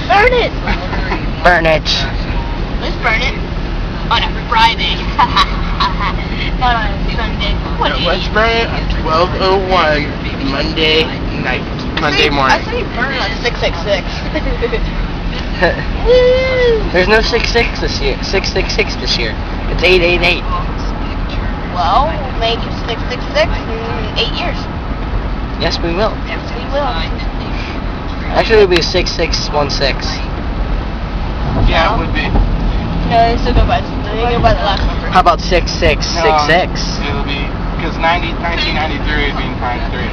Burn it! Burn it. Let's burn it. On a Friday. Not on a Sunday. What an Let's idiot. burn it at 12:01 Monday night. Monday I morning. say burn it on 666. There's no 666 this year. 666 this year. It's 888. Well, we'll make it 666 in 8 years. Yes, we will. Yes, we will. Actually, it'll be 6616. Yeah, it would be. No, they still go by the last number. How about 6666? It'll be, because 1993 would be times 3.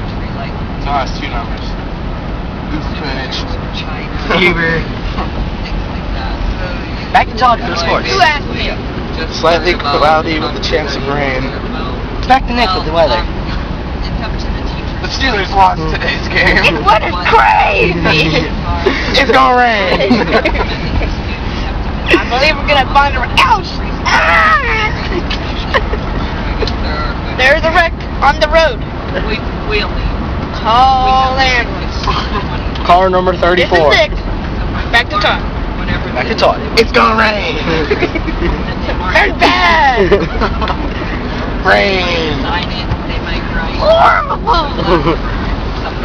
So it has 2 numbers. Google footage. Back to Todd for the sports. You asked me. Slightly cloudy with a chance of rain. Back to Nick with the weather. The Steelers lost today's game. This weather's crazy! It's gonna rain. I believe we're gonna find a ouch! Ah! There's a wreck on the road. Call ambulance. Car number This 34. is Nick. Back to Todd. Back to Todd. It's gonna rain. Very bad. Rain. Horrible.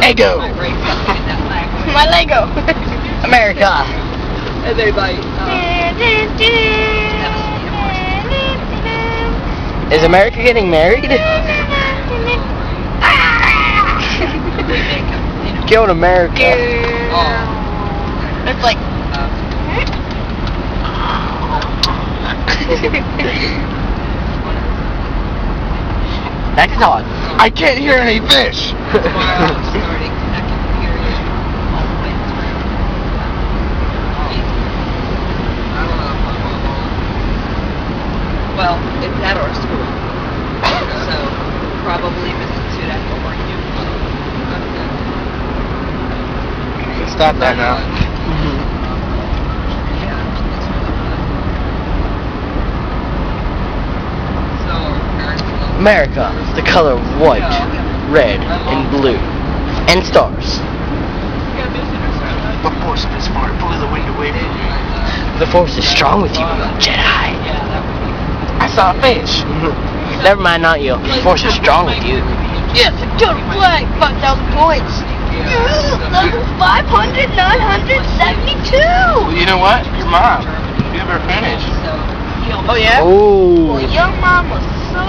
Ego. My Lego. America. Is America getting married? Killed America. It's like. Back to Todd. I can't hear any fish. Well, it's at our school, so probably Mrs. Sudak will bring you. Stop that now. America, the color of white, red, and blue, and stars. The force of his fart blew the wind away from me. The force is strong with you, Jedi. I saw a fish. Never mind, not you. The force is strong with you. Yes, Jody Flag, 5,000 points. Level 500, 972. Well, you know what? Your mom. Give her a finish. Oh, yeah? Oh. Well, your mom was so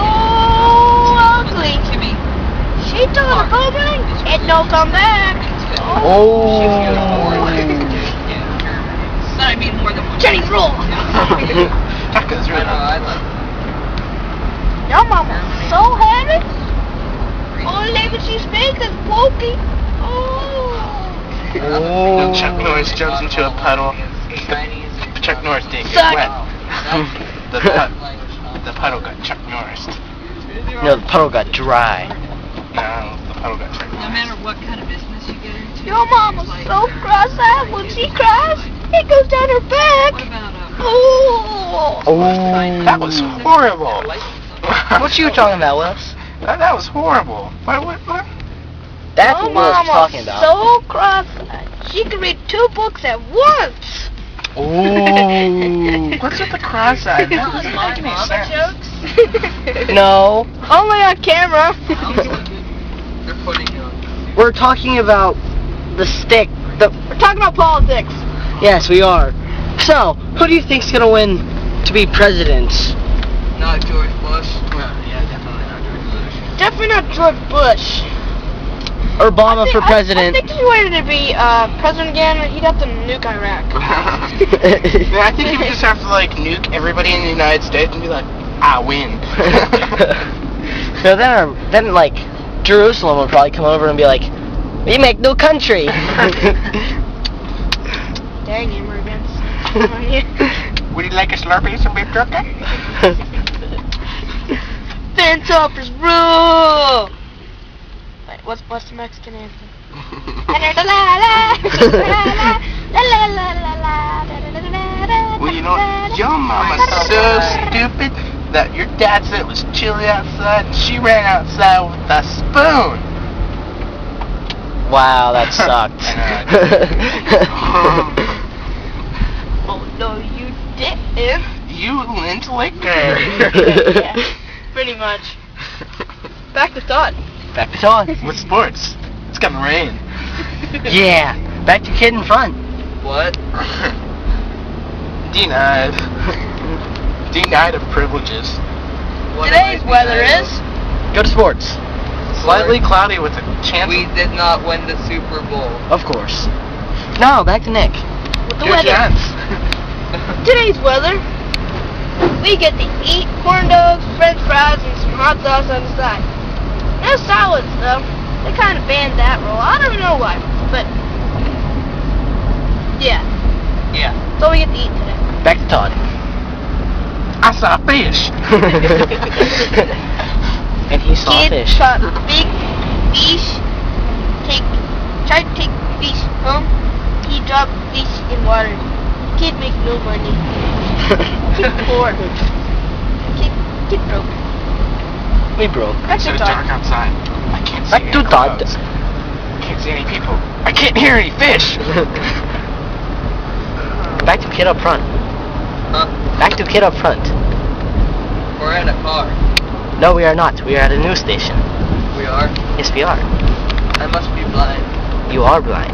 ugly. She told her boomerang and no come back. Oh. But I mean more than one. Jenny's roll. Tacos I know, I like. Your mom was so heavy. Only language she speaks is wokey. Oh. When Chuck Norris jumps into a puddle, Chuck Norris didn't get Suck. wet. The puddle got Chuck Norris. No, the puddle got dry. No, the puddle got Chuck No Norris. matter what kind of business you get into. Your mom was so cross-eyed when she cries. It goes down her back. What about Oh. Oh. That was horrible. What you talking about, Willis? That was horrible. What? That's Your what Willis mom was talking about. so cross-eyed. She could read 2 books at once. Oh. What's with the cross-eyed? That doesn't make any sense. No. Only on camera. They're putting you on. We're talking about the stick. We're talking about politics. Yes, we are. So, who do you think's gonna win to be president? Not George Bush. Yeah, definitely not George Bush. Definitely not George Bush. Obama for I president. think if he wanted to be president again, he'd have to nuke Iraq. Yeah, I think you would just have to like nuke everybody in the United States and be like, I win. No, then like Jerusalem would probably come over and be like, we make no country. Dang immigrants. Would you like a Slurpee, some beef jerky? Fence offers rule. Wait, what's the Mexican anthem? Well, you know what? Your mama's so stupid that your dad said it was chilly outside and she ran outside with a spoon. Wow, that sucked. Oh no, you didn't. You lint liquor. Yeah, pretty much. Back to Todd. Back to Todd. With sports. It's gonna rain. Yeah, back to kid in front. What? Denied. Denied of privileges. What Today's am I weather denied is Go to sports. Slightly cloudy with a of? chance We of did not win the Super Bowl. Of course. No, back to Nick. with the good weather. chance. Today's weather, we get to eat corn dogs, french fries, and some hot dogs on the side. No salads though. They kind of banned that rule. I don't know why, but yeah, Yeah. that's all we get to eat today. Back to Todd. I saw fish. And he saw Kid fish. caught big fish. Tried to take fish home. He dropped fish in water. Kid make no money. Kid poor. Kid broke. We broke. Back So to it's dark Todd. outside. I can't see Back any to Todd. clouds. Can't see any people. I can't hear any fish. Back to kid up front. Huh? Back to kid up front. We're in a car. No, we are not. We are at a news station. We are. Yes, we are. I must be blind. You are blind.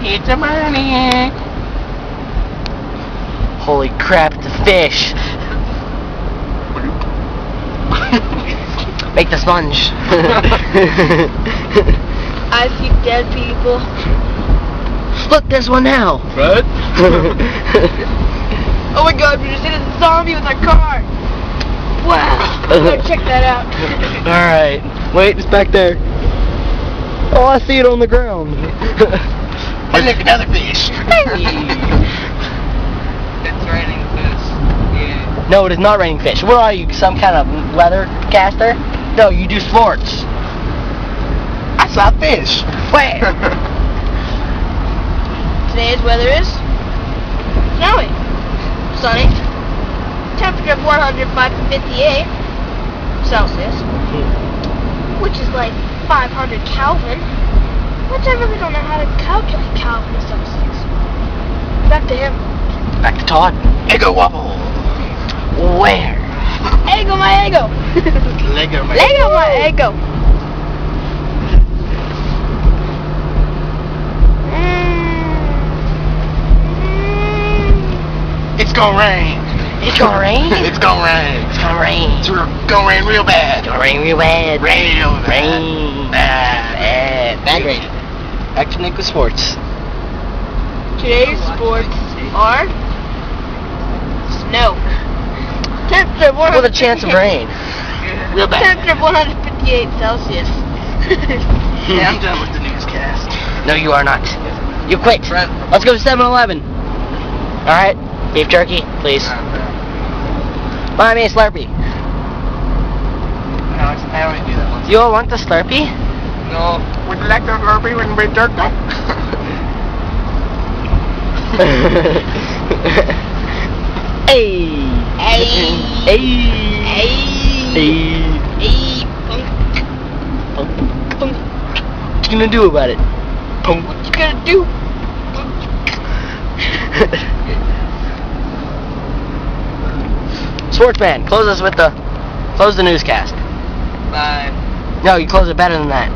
It's a morning. Holy crap, it's a fish. Make the sponge. I see dead people. Look, there's one now. What? Oh my god, we just hit a zombie with our car. Wow. Go check that out. Alright. Wait, it's back there. Oh, I see it on the ground. And look, another fish. It's raining fish. Yeah. No, it is not raining fish. What are you, some kind of weather caster? No, you do sports. I saw fish. Where? Today's weather is snowy, sunny, temperature of 105 to 58 Celsius, which is like 500 Kelvin, which I really don't know how to calculate Kelvin to Celsius. Back to him. Back to Todd. Ego wobble. Where? Ego my ego. Lego man. Lego my ego. It's gonna rain. It's gonna rain? It's gonna rain. It's gonna rain. It's gonna rain real bad. It's gonna rain real bad. Real bad. Rain. Bad. Bad rain. Back to Nick with sports. Today's sports are snow. Temperature of 158. With a chance of rain. Real bad. Temperature of 158 Celsius. Yeah, I'm done with the newscast. No, you are not. You quit. Brent. Let's go to 7-Eleven. Alright? Beef jerky, please. Buy me a Slurpee. No, I already do that once. You all want the Slurpee? No. Would you like the Slurpee with beef jerky? Hey. Hey. Hey. Hey. Hey. Hey. Punk. Punk. What you gonna do about it? Punk. What you gonna do? Sportsman, close the newscast. Bye. No, you close it better than that.